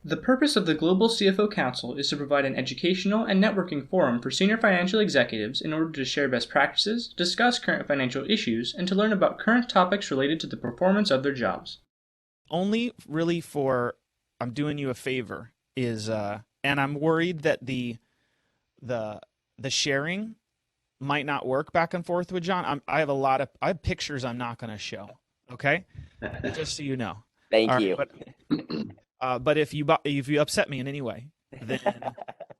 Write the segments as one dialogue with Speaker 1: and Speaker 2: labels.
Speaker 1: The purpose of the Global CFO Council is to provide an educational and networking forum for senior financial executives in order to share best practices, discuss current financial issues, and to learn about current topics related to the performance of their jobs.
Speaker 2: Only really for I'm doing you a favor is and I'm worried that the the sharing might not work back and forth with John. I have pictures I'm not going to show. Okay, just so you know. All
Speaker 3: Thank
Speaker 2: right,
Speaker 3: you.
Speaker 2: but if you upset me in any way, then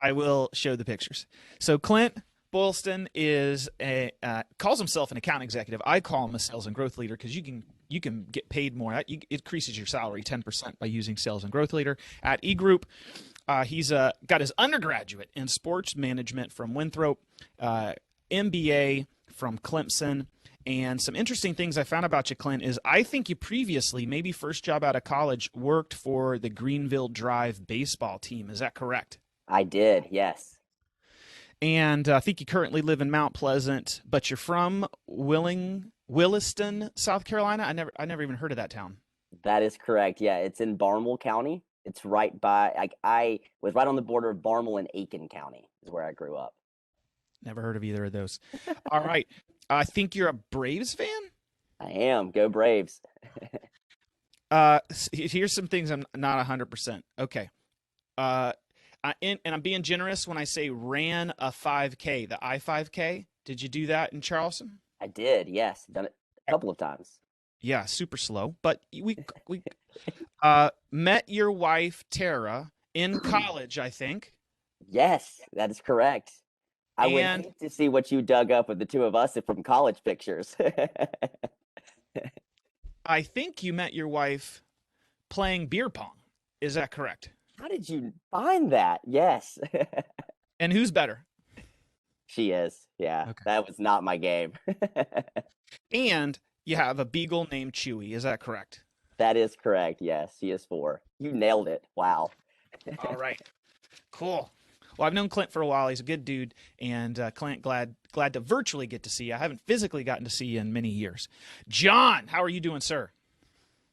Speaker 2: I will show the pictures. So Clint Boylston is a calls himself an account executive. I call him a sales and growth leader because you can get paid more. It increases your salary 10% by using sales and growth leader at eGroup. He's got his undergraduate in sports management from Winthrop, MBA from Clemson. And some interesting things I found about you, Clint, is I think you previously, maybe first job out of college, worked for the Greenville Drive baseball team. Is that correct?
Speaker 3: I did, yes.
Speaker 2: And I think you currently live in Mount Pleasant, but you're from Williston, South Carolina. I never even heard of that town.
Speaker 3: That is correct. Yeah, it's in Barnwell County. It's right by, I was right on the border of Barnwell and Aiken County is where I grew up.
Speaker 2: Never heard of either of those. All right. I think you're a Braves fan?
Speaker 3: I am. Go Braves.
Speaker 2: Here's some things I'm not 100%. Okay. And I'm being generous when I say ran a 5K, the I-5K. Did you do that in Charleston?
Speaker 3: I did, yes. Done it a couple of times.
Speaker 2: Yeah, super slow. But we met your wife, Tara, in college, I think.
Speaker 3: Yes, that is correct. I would
Speaker 2: And
Speaker 3: hate to see what you dug up with the two of us from college pictures.
Speaker 2: I think you met your wife playing beer pong. Is that correct?
Speaker 3: How did you find that? Yes.
Speaker 2: And who's better?
Speaker 3: She is. Yeah,
Speaker 2: Okay.
Speaker 3: that was not my game.
Speaker 2: And you have a beagle named Chewy. Is that correct?
Speaker 3: That is correct. Yes, she is 4. You nailed it. Wow.
Speaker 2: All right. Cool. Well, I've known Clint for a while. He's a good dude, and Clint, glad to virtually get to see you. I haven't physically gotten to see you in many years. John, how are you doing, sir?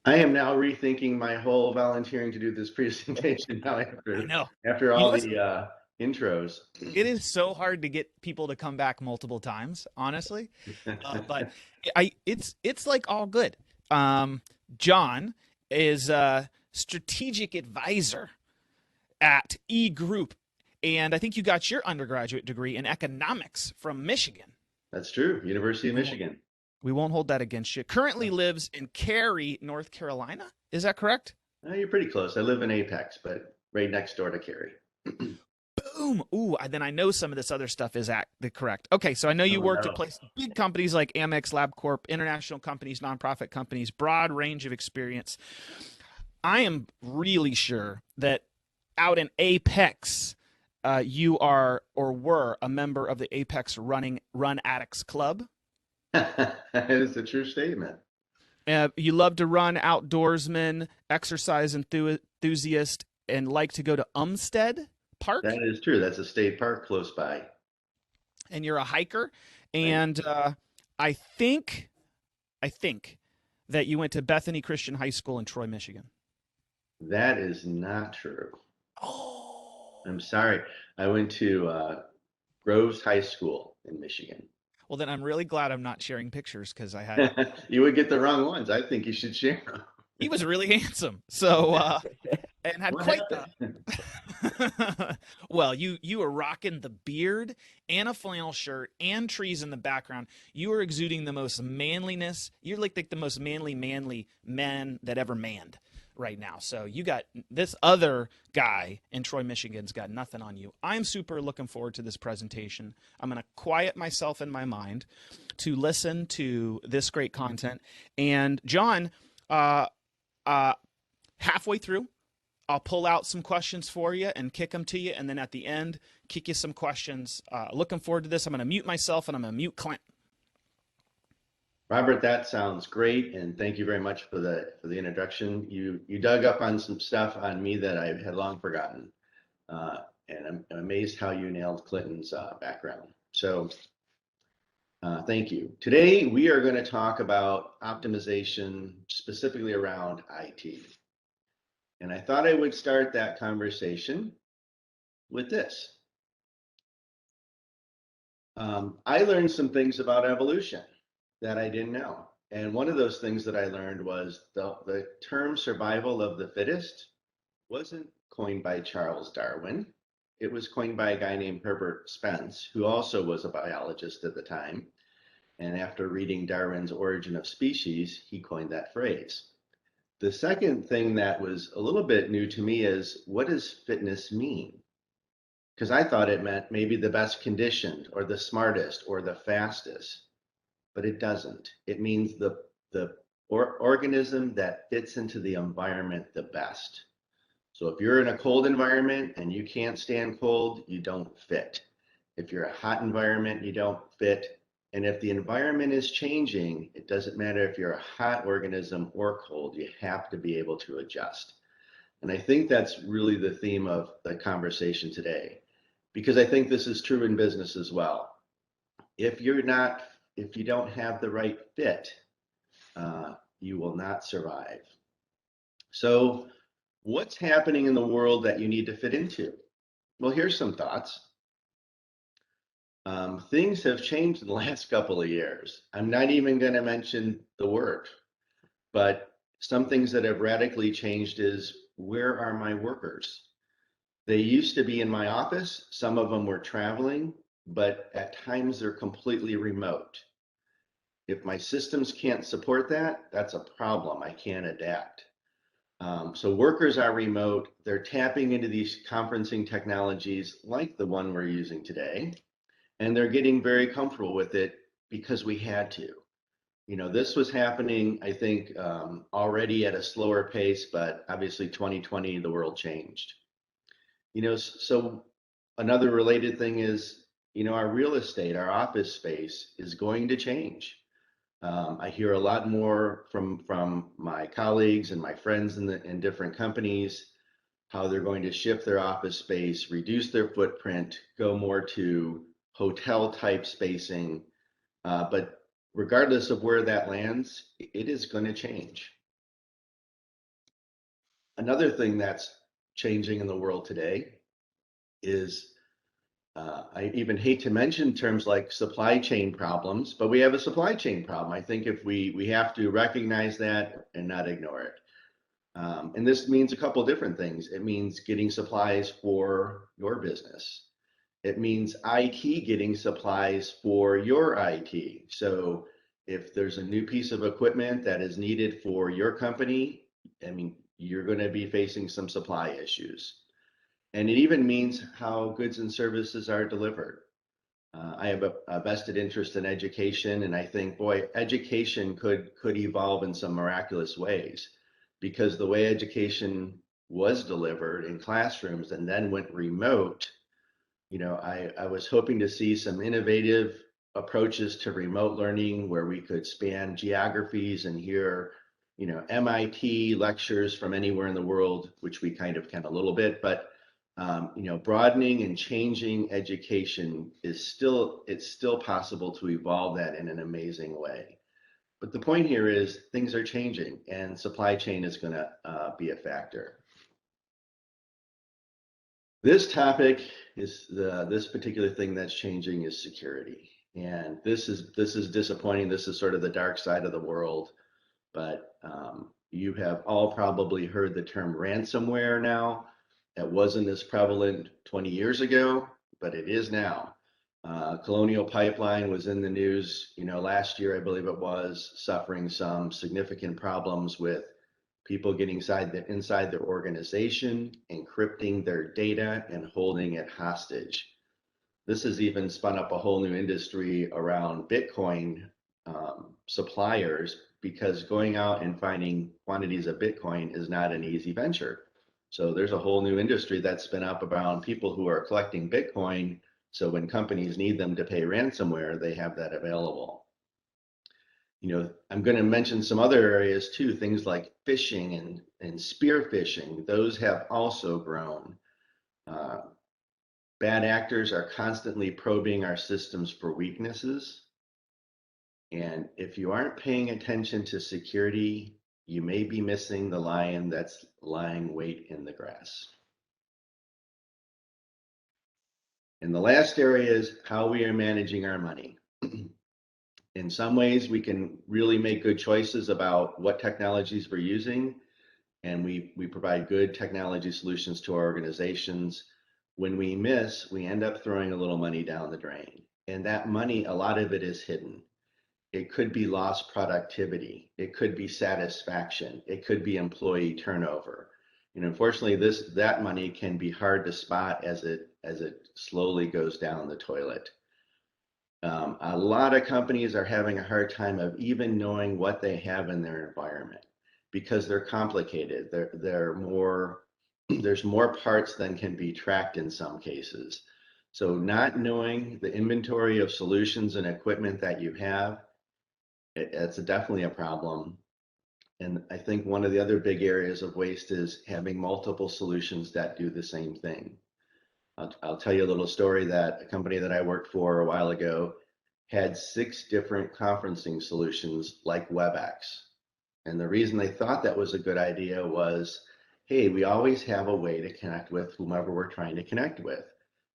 Speaker 4: I am now rethinking my whole volunteering to do this presentation now
Speaker 2: I know.
Speaker 4: after
Speaker 2: You know
Speaker 4: all
Speaker 2: what's-
Speaker 4: the intros.
Speaker 2: It is so hard to get people to come back multiple times, honestly. But it's like all good. John is a strategic advisor at eGroup, and I think you got your undergraduate degree in economics from Michigan.
Speaker 4: That's true. University of Michigan.
Speaker 2: We won't hold that against you. Currently lives in Cary, North Carolina. Is that correct?
Speaker 4: You're pretty close. I live in Apex, but right next door to Cary.
Speaker 2: Boom. Ooh, then I know some of this other stuff is correct. Okay, so I know you worked at places, big companies like Amex, LabCorp, international companies, nonprofit companies, broad range of experience. I am really sure that out in Apex, you are or were a member of the Apex Run Addicts Club.
Speaker 4: That is a true statement.
Speaker 2: You love to run, outdoorsman, exercise enthusiast, and like to go to Umstead Park.
Speaker 4: That is true. That's a state park close by.
Speaker 2: And you're a hiker. And I think that you went to Bethany Christian High School in Troy, Michigan.
Speaker 4: That is not true.
Speaker 2: Oh.
Speaker 4: I'm sorry. I went to Groves High School in Michigan.
Speaker 2: Well, then I'm really glad I'm not sharing pictures because I had.
Speaker 4: You would get the wrong ones. I think you should share them.
Speaker 2: He was really handsome. So, and had
Speaker 4: What
Speaker 2: quite
Speaker 4: happened?
Speaker 2: the. Well, you were rocking the beard and a flannel shirt and trees in the background. You were exuding the most manliness. You're like the most manly man that ever manned right now. So you got this other guy in Troy, Michigan's got nothing on you. I'm super looking forward to this presentation. I'm going to quiet myself in my mind to listen to this great content. And John, halfway through, I'll pull out some questions for you and kick them to you. And then at the end, kick you some questions. Looking forward to this. I'm going to mute myself and I'm going to mute Clint.
Speaker 4: Robert, that sounds great, and thank you very much for the introduction. You dug up on some stuff on me that I had long forgotten, and I'm amazed how you nailed Clinton's background. So thank you. Today we are going to talk about optimization, specifically around IT. And I thought I would start that conversation with this. I learned some things about evolution that I didn't know. And one of those things that I learned was the term survival of the fittest wasn't coined by Charles Darwin. It was coined by a guy named Herbert Spence, who also was a biologist at the time. And after reading Darwin's Origin of Species, he coined that phrase. The second thing that was a little bit new to me is, what does fitness mean? Because I thought it meant maybe the best conditioned or the smartest or the fastest, but it doesn't. It means the organism that fits into the environment the best. So if you're in a cold environment and you can't stand cold, you don't fit. If you're a hot environment, you don't fit. And if the environment is changing, it doesn't matter if you're a hot organism or cold, you have to be able to adjust. And I think that's really the theme of the conversation today, because I think this is true in business as well. If you don't have the right fit, you will not survive. So what's happening in the world that you need to fit into? Well, here's some thoughts. Things have changed in the last couple of years. I'm not even going to mention the word, but some things that have radically changed is, where are my workers? They used to be in my office. Some of them were traveling, but at times they're completely remote. If my systems can't support that, that's a problem. I can't adapt. So workers are remote. They're tapping into these conferencing technologies like the one we're using today, and they're getting very comfortable with it because we had to. You know, this was happening, I think, already at a slower pace, but obviously 2020, the world changed. You know, so another related thing is, you know, our real estate, our office space is going to change. I hear a lot more from my colleagues and my friends in different companies, how they're going to shift their office space, reduce their footprint, go more to hotel type spacing. But regardless of where that lands, it is going to change. Another thing that's changing in the world today is, I even hate to mention terms like supply chain problems, but we have a supply chain problem. I think if we have to recognize that and not ignore it. And this means a couple different things. It means getting supplies for your business. It means IT getting supplies for your IT. So if there's a new piece of equipment that is needed for your company, I mean, you're going to be facing some supply issues. And it even means how goods and services are delivered. I have a vested interest in education, and I think, boy, education could evolve in some miraculous ways, because the way education was delivered in classrooms and then went remote, you know, I was hoping to see some innovative approaches to remote learning where we could span geographies and hear, you know, MIT lectures from anywhere in the world, which we kind of can a little bit, but you know, broadening and changing education is still possible to evolve that in an amazing way. But the point here is things are changing, and supply chain is going to be a factor. This topic is this particular thing that's changing is security, and this is disappointing. This is sort of the dark side of the world, but you have all probably heard the term ransomware now. That wasn't as prevalent 20 years ago, but it is now. Colonial Pipeline was in the news, you know, last year, I believe it was, suffering some significant problems with people getting inside their organization, encrypting their data, and holding it hostage. This has even spun up a whole new industry around Bitcoin suppliers, because going out and finding quantities of Bitcoin is not an easy venture. So there's a whole new industry that's spin up around people who are collecting Bitcoin. So when companies need them to pay ransomware, they have that available. You know, I'm going to mention some other areas too, things like phishing and spear phishing. Those have also grown. Bad actors are constantly probing our systems for weaknesses. And if you aren't paying attention to security, you may be missing the lion that's lying wait in the grass. And the last area is how we are managing our money. In some ways, we can really make good choices about what technologies we're using, and we provide good technology solutions to our organizations. When we miss, we end up throwing a little money down the drain. And that money, a lot of it is hidden. It could be lost productivity. It could be satisfaction. It could be employee turnover. And unfortunately, that money can be hard to spot as it slowly goes down the toilet. A lot of companies are having a hard time of even knowing what they have in their environment because they're complicated. They're more, there's more parts than can be tracked in some cases. So not knowing the inventory of solutions and equipment that you have, it's definitely a problem. And I think one of the other big areas of waste is having multiple solutions that do the same thing. I'll tell you a little story that a company that I worked for a while ago had 6 different conferencing solutions like WebEx. And the reason they thought that was a good idea was, hey, we always have a way to connect with whomever we're trying to connect with.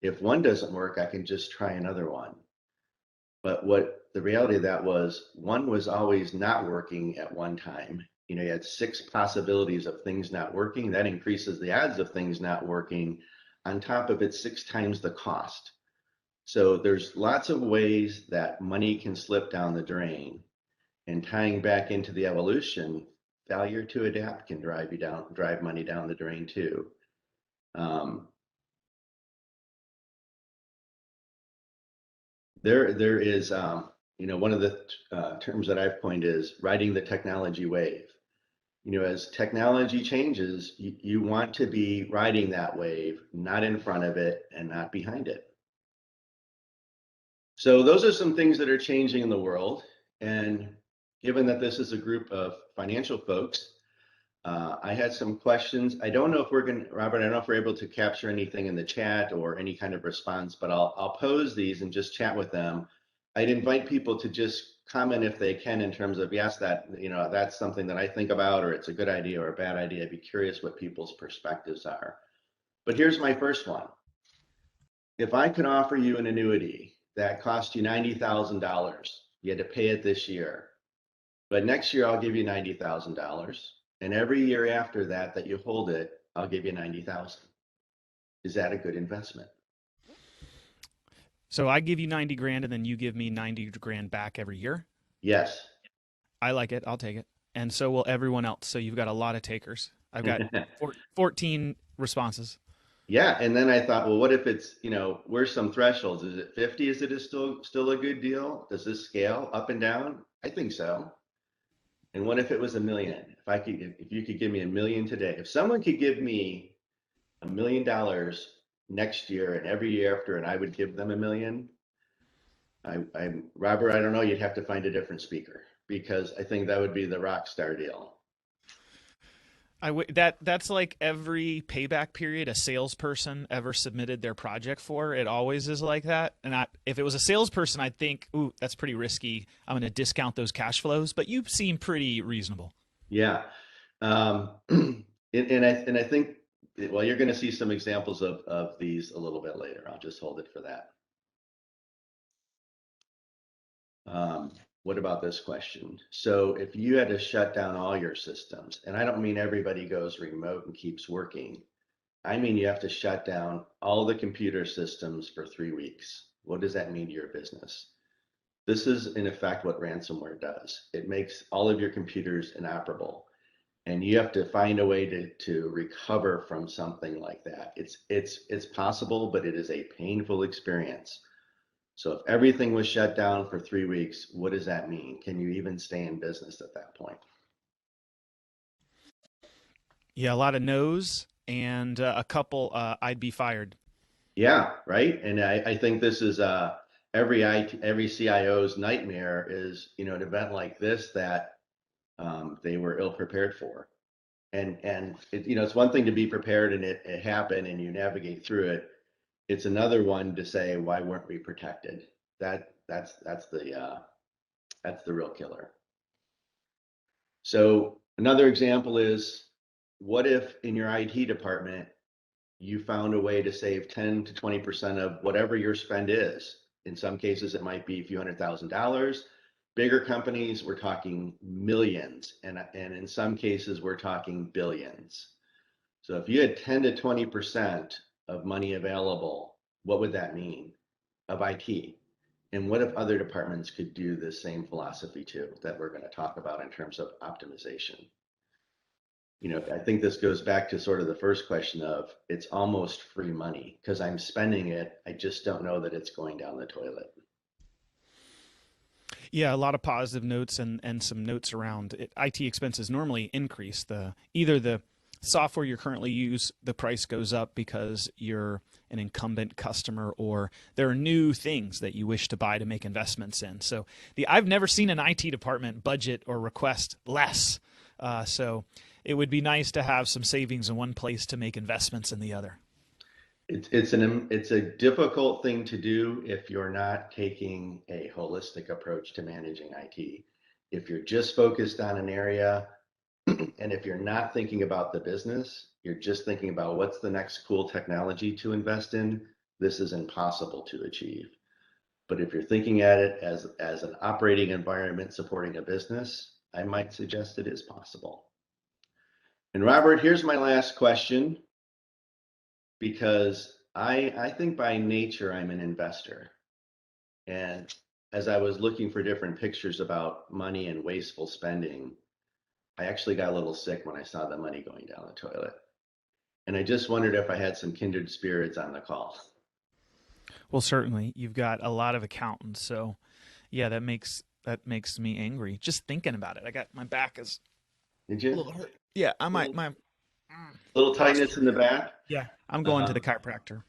Speaker 4: If one doesn't work, I can just try another one. But what the reality of that was, one was always not working at one time. You had 6 possibilities of things not working. That increases the odds of things not working. On top of it, 6 times the cost. So there's lots of ways that money can slip down the drain. And tying back into the evolution, failure to adapt can drive money down the drain too. There is, one of the terms that I've coined is riding the technology wave. As technology changes, you want to be riding that wave, not in front of it and not behind it. So those are some things that are changing in the world. And given that this is a group of financial folks, I had some questions. I don't know if Robert, I don't know if we're able to capture anything in the chat or any kind of response, but I'll pose these and just chat with them. I'd invite people to just comment if they can in terms of, yes, that's something that I think about, or it's a good idea or a bad idea. I'd be curious what people's perspectives are. But here's my first one. If I could offer you an annuity that cost you $90,000, you had to pay it this year, but next year I'll give you $90,000. And every year after that you hold it, I'll give you 90,000. Is that a good investment?
Speaker 2: So I give you 90 grand and then you give me 90 grand back every year?
Speaker 4: Yes.
Speaker 2: I like it. I'll take it. And so will everyone else. So you've got a lot of takers. I've got 14 responses.
Speaker 4: Yeah. And then I thought, well, what if it's, where's some thresholds? Is it 50? Is it still a good deal? Does this scale up and down? I think so. And what if it was $1 million? If you could give me $1 million today, if someone could give me $1 million next year and every year after, and I would give them $1 million, Robert, I don't know, you'd have to find a different speaker because I think that would be the rock star deal.
Speaker 2: That's like every payback period a salesperson ever submitted their project for. It always is like that. And if it was a salesperson, I'd think, ooh, that's pretty risky. I'm going to discount those cash flows. But you seem pretty reasonable.
Speaker 4: Yeah, and I think, well, you're going to see some examples of these a little bit later. I'll just hold it for that. What about this question? So if you had to shut down all your systems, and I don't mean everybody goes remote and keeps working, I mean you have to shut down all the computer systems for 3 weeks. What does that mean to your business? This is in effect what ransomware does. It makes all of your computers inoperable, and you have to find a way to recover from something like that. It's possible, but it is a painful experience. So if everything was shut down for 3 weeks, what does that mean? Can you even stay in business at that point?
Speaker 2: Yeah, a lot of no's and a couple, I'd be fired.
Speaker 4: Yeah, right. And I think this is every CIO's nightmare is, an event like this that they were ill prepared for. And it's one thing to be prepared and it happened and you navigate through it. It's another one to say, why weren't we protected? That's the real killer. So Another example is, what if in your IT department, you found a way to save 10 to 20% of whatever your spend is? In some cases, it might be a few $100,000. Bigger companies, we're talking millions. And in some cases, we're talking billions. So if you had 10 to 20% of money available, what would that mean of IT? And what if other departments could do the same philosophy too, that we're going to talk about in terms of optimization? I think this goes back to sort of the first question of, it's almost free money because I'm spending it. I just don't know that it's going down the toilet.
Speaker 2: Yeah, a lot of positive notes and some notes around it. IT expenses normally increase. Either the software you currently use, the price goes up because you're an incumbent customer, or there are new things that you wish to buy to make investments in. So I've never seen an IT department budget or request less. So it would be nice to have some savings in one place to make investments in the other.
Speaker 4: It's a difficult thing to do if you're not taking a holistic approach to managing IT. If you're just focused on an area, and if you're not thinking about the business, you're just thinking about what's the next cool technology to invest in, this is impossible to achieve. But if you're thinking at it as an operating environment supporting a business, I might suggest it is possible. And Robert, here's my last question, because I think by nature I'm an investor. And as I was looking for different pictures about money and wasteful spending, I actually got a little sick when I saw the money going down the toilet. And I just wondered if I had some kindred spirits on the call.
Speaker 2: Well, certainly you've got a lot of accountants, so yeah, that makes me angry just thinking about it. I got my back is
Speaker 4: Did
Speaker 2: a
Speaker 4: you?
Speaker 2: little hurt. Yeah, I might
Speaker 4: Little tightness in the back.
Speaker 2: Yeah, I'm going to the chiropractor.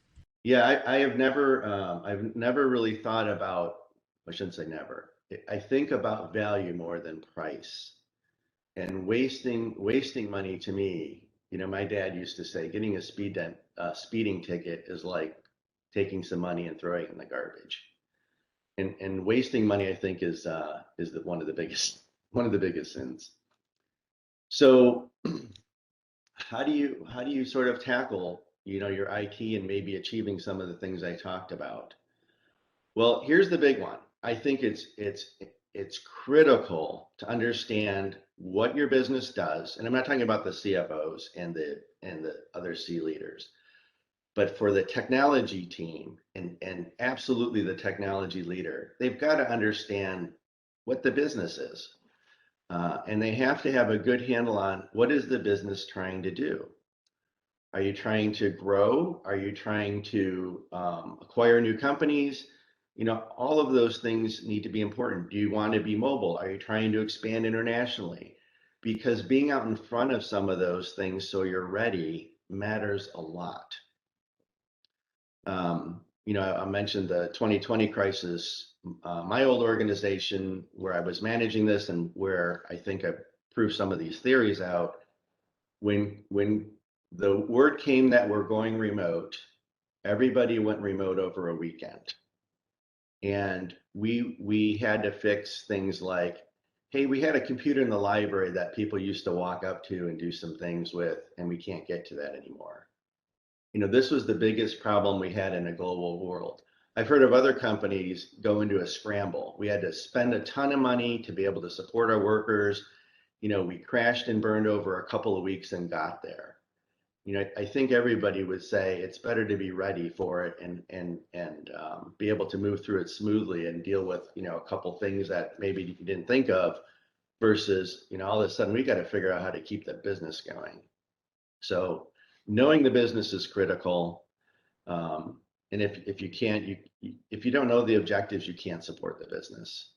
Speaker 4: Yeah, I have never, I've never really thought about, I shouldn't say never. I think about value more than price. And wasting money to me, my dad used to say, getting a speeding ticket is like taking some money and throwing it in the garbage. And wasting money, I think, is one of the biggest sins. So how do you sort of tackle, your IT and maybe achieving some of the things I talked about? Well, here's the big one. I think it's critical to understand what your business does, and I'm not talking about the CFOs and the other C leaders, but for the technology team and absolutely the technology leader, they've got to understand what the business is. And they have to have a good handle on, what is the business trying to do? Are you trying to grow? Are you trying to acquire new companies? All of those things need to be important. Do you want to be mobile? Are you trying to expand internationally? Because being out in front of some of those things so you're ready matters a lot. I mentioned the 2020 crisis. My old organization, where I was managing this and where I think I proved some of these theories out, when the word came that we're going remote, everybody went remote over a weekend. And we had to fix things like, hey, we had a computer in the library that people used to walk up to and do some things with, and we can't get to that anymore. This was the biggest problem we had in a global world. I've heard of other companies go into a scramble. We had to spend a ton of money to be able to support our workers. We crashed and burned over a couple of weeks and got there. I think everybody would say it's better to be ready for it and be able to move through it smoothly and deal with, a couple things that maybe you didn't think of, versus, all of a sudden we got to figure out how to keep the business going. So knowing the business is critical. And if you don't know the objectives, you can't support the business.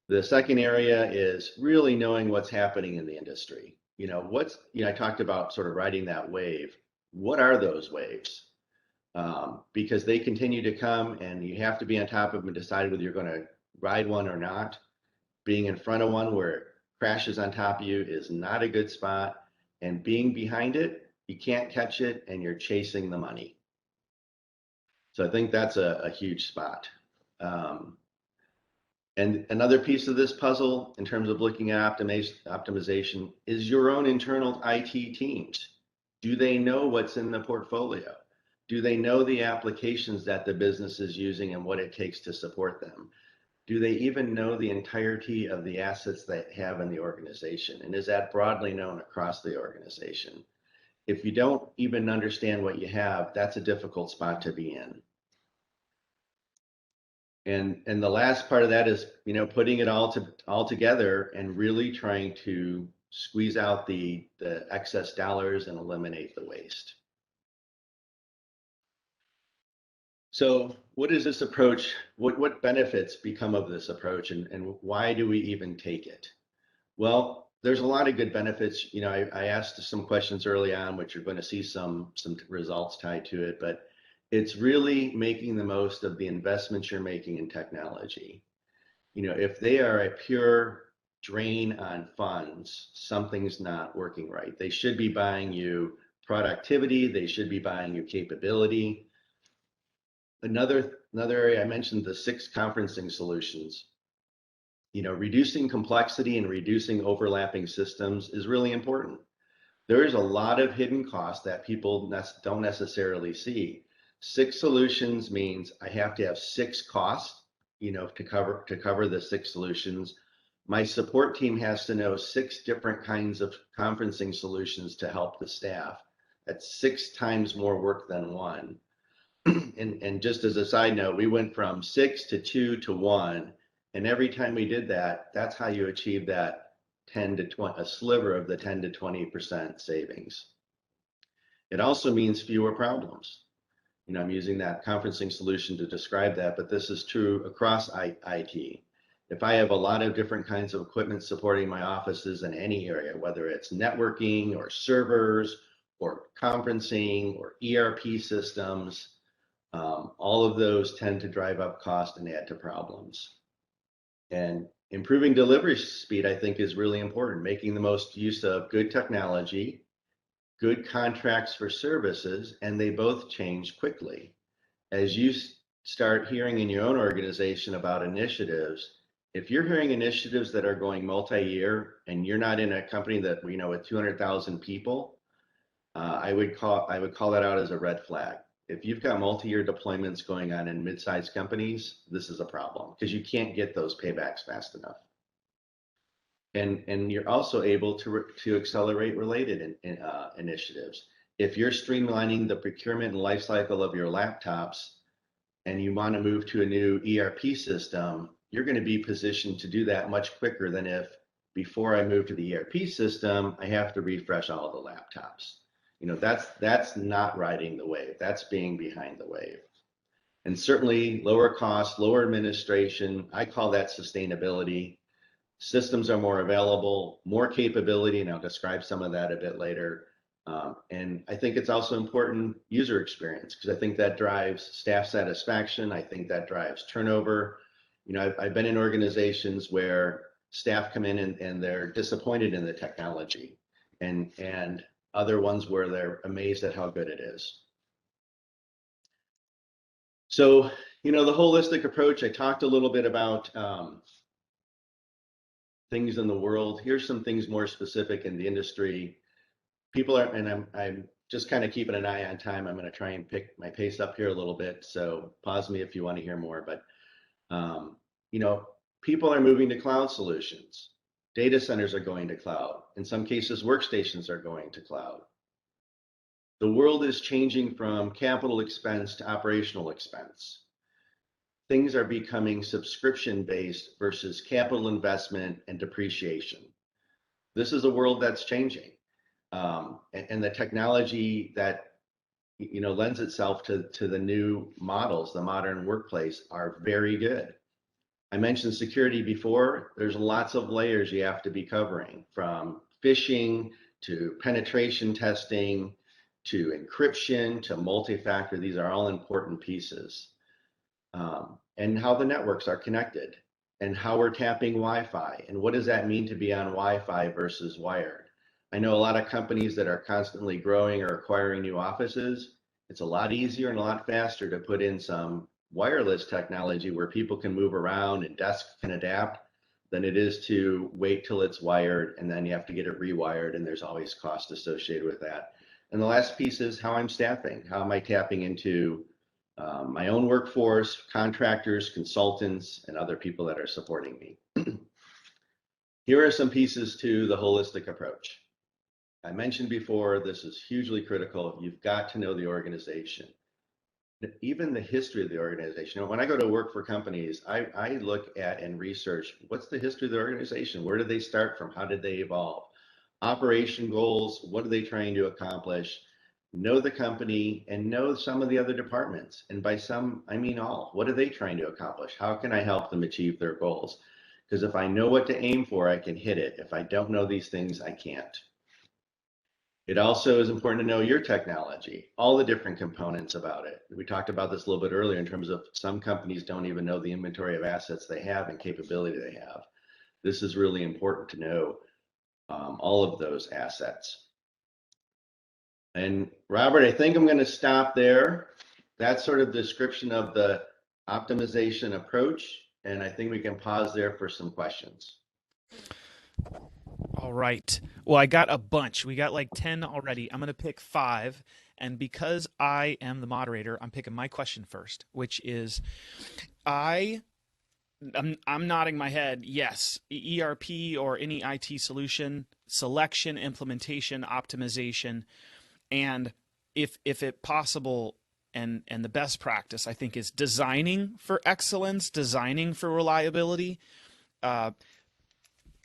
Speaker 4: The second area is really knowing what's happening in the industry. I talked about sort of riding that wave. What are those waves? Because they continue to come, and you have to be on top of them and decide whether you're going to ride one or not. Being in front of one where it crashes on top of you is not a good spot, and being behind it, you can't catch it, and you're chasing the money. So I think that's a huge spot. And another piece of this puzzle in terms of looking at optimization is your own internal IT teams. Do they know what's in the portfolio? Do they know the applications that the business is using and what it takes to support them? Do they even know the entirety of the assets they have in the organization? And is that broadly known across the organization? If you don't even understand what you have, that's a difficult spot to be in. And the last part of that is, putting it all together and really trying to squeeze out the excess dollars and eliminate the waste. So what is this approach? What benefits become of this approach, and why do we even take it? Well, there's a lot of good benefits. I asked some questions early on, which you're going to see some results tied to it, but it's really making the most of the investments you're making in technology. If they are a pure drain on funds, something's not working right. They should be buying you productivity. They should be buying you capability. Another area I mentioned, the 6 conferencing solutions. Reducing complexity and reducing overlapping systems is really important. There is a lot of hidden costs that people don't necessarily see. 6 solutions means I have to have 6 costs, to cover the 6 solutions. My support team has to know 6 different kinds of conferencing solutions to help the staff. That's 6 times more work than one. And just as a side note, we went from 6 to 2 to 1. And every time we did that, that's how you achieve that 10 to 20, a sliver of the 10 to 20% savings. It also means fewer problems. I'm using that conferencing solution to describe that, but this is true across IT. If I have a lot of different kinds of equipment supporting my offices in any area, whether it's networking or servers or conferencing or ERP systems, all of those tend to drive up cost and add to problems. And improving delivery speed, I think, is really important, making the most use of good technology, good contracts for services, and they both change quickly. As you start hearing in your own organization about initiatives, if you're hearing initiatives that are going multi-year and you're not in a company that with 200,000 people, I would call that out as a red flag. If you've got multi-year deployments going on in mid-sized companies, this is a problem because you can't get those paybacks fast enough. And you're also able to accelerate related initiatives. If you're streamlining the procurement and life cycle of your laptops and you want to move to a new ERP system, you're going to be positioned to do that much quicker than if before I move to the ERP system, I have to refresh all the laptops. That's not riding the wave. That's being behind the wave. And certainly lower cost, lower administration, I call that sustainability. Systems are more available, more capability, and I'll describe some of that a bit later. And I think it's also important user experience because I think that drives staff satisfaction. I think that drives turnover. I've been in organizations where staff come in and they're disappointed in the technology, and other ones where they're amazed at how good it is. So, the holistic approach, I talked a little bit about things in the world. Here's some things more specific in the industry. People are, and I'm just kind of keeping an eye on time. I'm going to try and pick my pace up here a little bit. So pause me if you want to hear more. But, people are moving to cloud solutions. Data centers are going to cloud. In some cases, workstations are going to cloud. The world is changing from capital expense to operational expense. Things are becoming subscription-based versus capital investment and depreciation. This is a world that's changing. And the technology that lends itself to the new models, the modern workplace, are very good. I mentioned security before. There's lots of layers you have to be covering, from phishing to penetration testing to encryption to multi-factor. These are all important pieces. And how the networks are connected and how we're tapping Wi-Fi and what does that mean to be on Wi-Fi versus wired. I know a lot of companies that are constantly growing or acquiring new offices. It's a lot easier and a lot faster to put in some wireless technology where people can move around and desks can adapt than it is to wait till it's wired and then you have to get it rewired, and there's always cost associated with that. And the last piece is how I'm staffing. How am I tapping into my own workforce, contractors, consultants, and other people that are supporting me? Here are some pieces to the holistic approach. I mentioned before, this is hugely critical. You've got to know the organization, even the history of the organization. When I go to work for companies, I look at and research what's the history of the organization? Where did they start from? How did they evolve? Operation goals, what are they trying to accomplish? Know the company and know some of the other departments. And by some, I mean all. What are they trying to accomplish? How can I help them achieve their goals? Because if I know what to aim for, I can hit it. If I don't know these things, I can't. It also is important to know your technology, all the different components about it. We talked about this a little bit earlier in terms of some companies don't even know the inventory of assets they have and capability they have. This is really important to know all of those assets. And Robert, I think I'm going to stop there. That's sort of the description of the optimization approach. And I think we can pause there for some questions.
Speaker 2: All right. Well, I got a bunch. We got like 10 already. I'm going to pick 5. And because I am the moderator, I'm picking my question first, which is I'm nodding my head. Yes, ERP or any IT solution, selection, implementation, optimization. And if it possible, and the best practice, I think, is designing for excellence, designing for reliability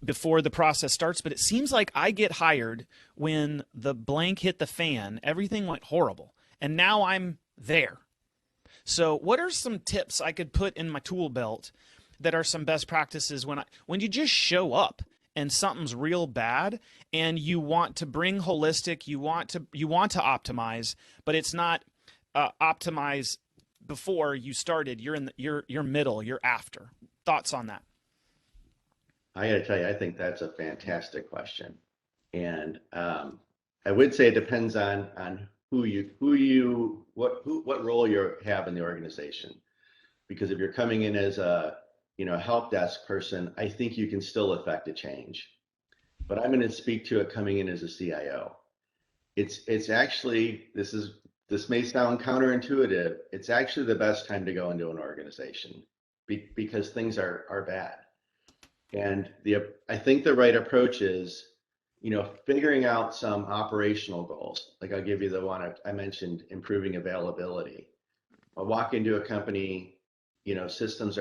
Speaker 2: before the process starts. But it seems like I get hired when the blank hit the fan, everything went horrible, and now I'm there. So what are some tips I could put in my tool belt that are some best practices when you just show up and something's real bad and you want to bring holistic, you want to optimize, but it's not optimize before you started. You're in your middle, you're after. Thoughts on that?
Speaker 4: I got to tell you, I think that's a fantastic question, and I would say it depends on what role you have in the organization. Because if you're coming in as a help desk person, I think you can still affect a change. But I'm going to speak to it coming in as a CIO. It's actually, this may sound counterintuitive. It's actually the best time to go into an organization because things are bad. And I think the right approach is, figuring out some operational goals. Like I'll give you the one I mentioned, improving availability. I walk into a company, systems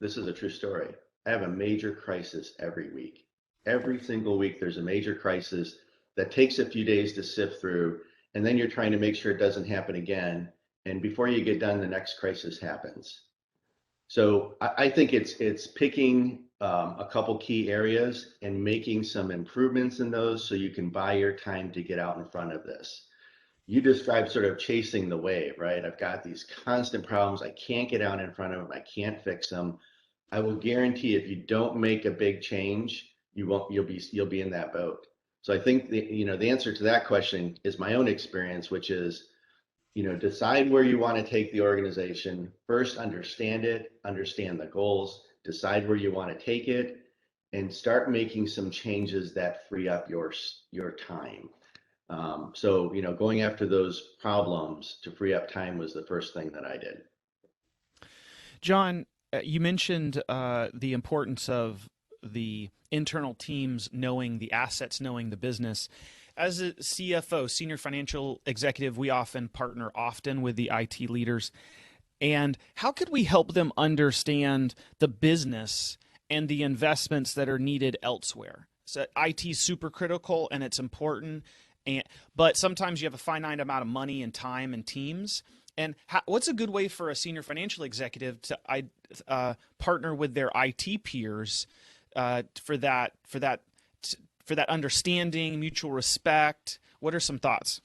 Speaker 4: this is a true story. I have a major crisis every week. Every single week, there's a major crisis that takes a few days to sift through. And then you're trying to make sure it doesn't happen again. And before you get done, the next crisis happens. So I think it's picking a couple key areas and making some improvements in those so you can buy your time to get out in front of this. You described sort of chasing the wave, right? I've got these constant problems. I can't get out in front of them. I can't fix them. I will guarantee if you don't make a big change, you'll be in that boat. So I think the answer to that question is my own experience, which is, decide where you want to take the organization. First, understand it, understand the goals, decide where you want to take it, and start making some changes that free up your time. So, going after those problems to free up time was the first thing that I did.
Speaker 2: John, you mentioned the importance of the internal teams knowing the assets, knowing the business. As a CFO, senior financial executive, we often partner with the IT leaders. And how could we help them understand the business and the investments that are needed elsewhere? So IT is super critical and it's important, but sometimes you have a finite amount of money and time and teams. And what's a good way for a senior financial executive to partner with their IT peers for that understanding, mutual respect? What are some thoughts?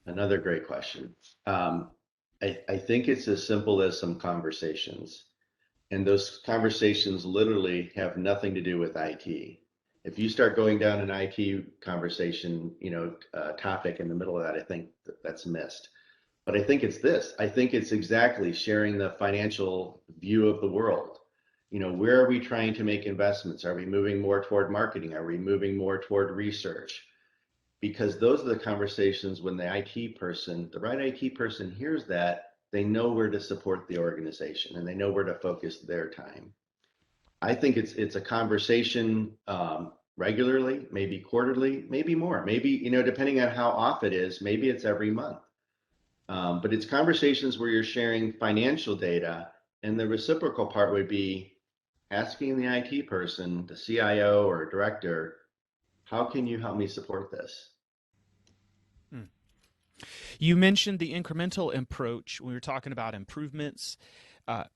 Speaker 4: Another great question. I think it's as simple as some conversations, and those conversations literally have nothing to do with IT. If you start going down an IT conversation, topic in the middle of that, I think that's missed. But I think it's this. I think it's exactly sharing the financial view of the world. Where are we trying to make investments? Are we moving more toward marketing? Are we moving more toward research? Because those are the conversations when the right IT person hears that, they know where to support the organization and they know where to focus their time. I think it's a conversation regularly, maybe quarterly, maybe more, maybe, depending on how off it is, maybe it's every month. But it's conversations where you're sharing financial data, and the reciprocal part would be asking the IT person, the CIO or director, how can you help me support this?
Speaker 2: You mentioned the incremental approach when we were talking about improvements. How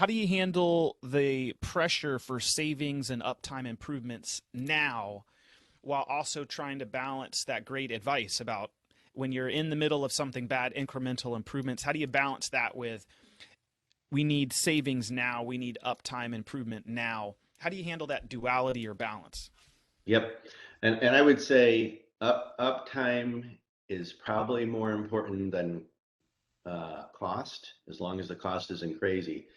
Speaker 2: do you handle the pressure for savings and uptime improvements now, while also trying to balance that great advice about when you're in the middle of something bad, incremental improvements? How do you balance that with, we need savings now, we need uptime improvement now? How do you handle that duality or balance?
Speaker 4: Yep. And I would say uptime is probably more important than cost, as long as the cost isn't crazy.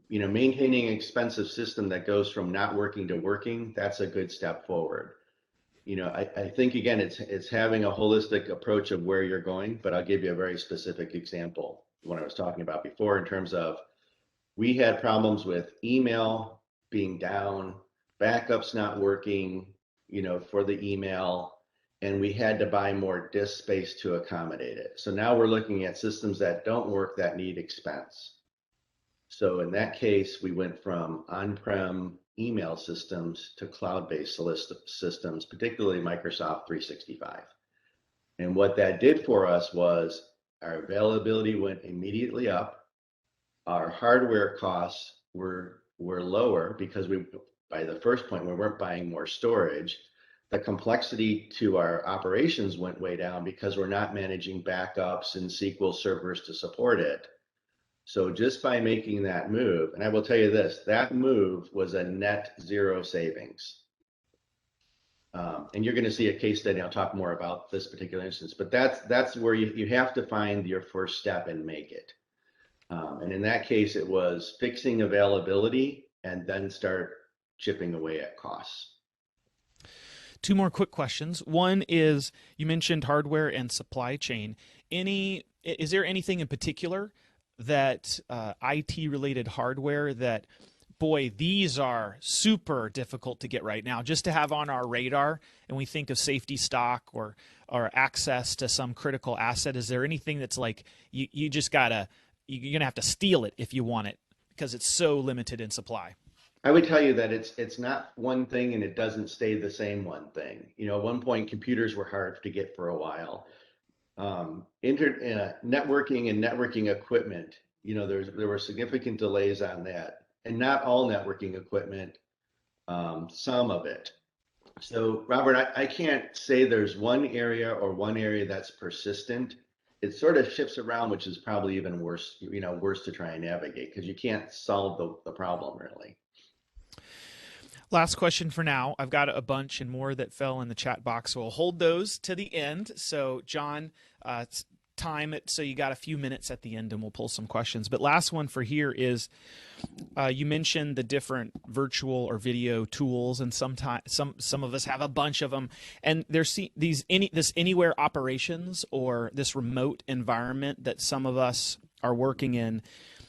Speaker 4: Maintaining an expensive system that goes from not working to working, that's a good step forward. I think, again, it's having a holistic approach of where you're going, but I'll give you a very specific example. What I was talking about before, in terms of, we had problems with email being down, backups not working, for the email, and we had to buy more disk space to accommodate it. So now we're looking at systems that don't work, that need expense. So in that case, we went from on-prem email systems to cloud-based systems, particularly Microsoft 365. And what that did for us was our availability went immediately up. Our hardware costs were lower because by the first point, we weren't buying more storage. The complexity to our operations went way down because we're not managing backups and SQL servers to support it. So just by making that move, and I will tell you this, that move was a net zero savings. And you're going to see a case study. I'll talk more about this particular instance, but that's where you have to find your first step and make it. And in that case, it was fixing availability and then start chipping away at costs.
Speaker 2: Two more quick questions. One is, you mentioned hardware and supply chain. Is there anything in particular that IT related hardware that, boy, these are super difficult to get right now, just to have on our radar, and we think of safety stock or access to some critical asset? Is there anything that's like, you're gonna have to steal it if you want it because it's so limited in supply?
Speaker 4: I would tell you that it's not one thing, and it doesn't stay the same one thing. At one point, computers were hard to get for a while. Networking and networking equipment, there were significant delays on that, and not all networking equipment, some of it. So, Robert, I can't say there's one area that's persistent. It sort of shifts around, which is probably even worse, worse to try and navigate, because you can't solve the problem really.
Speaker 2: Last question for now. I've got a bunch and more that fell in the chat box, so we'll hold those to the end. So, John, time it so you got a few minutes at the end, and we'll pull some questions. But last one for here is, you mentioned the different virtual or video tools, and sometimes some of us have a bunch of them. And there's this anywhere operations or this remote environment that some of us are working in.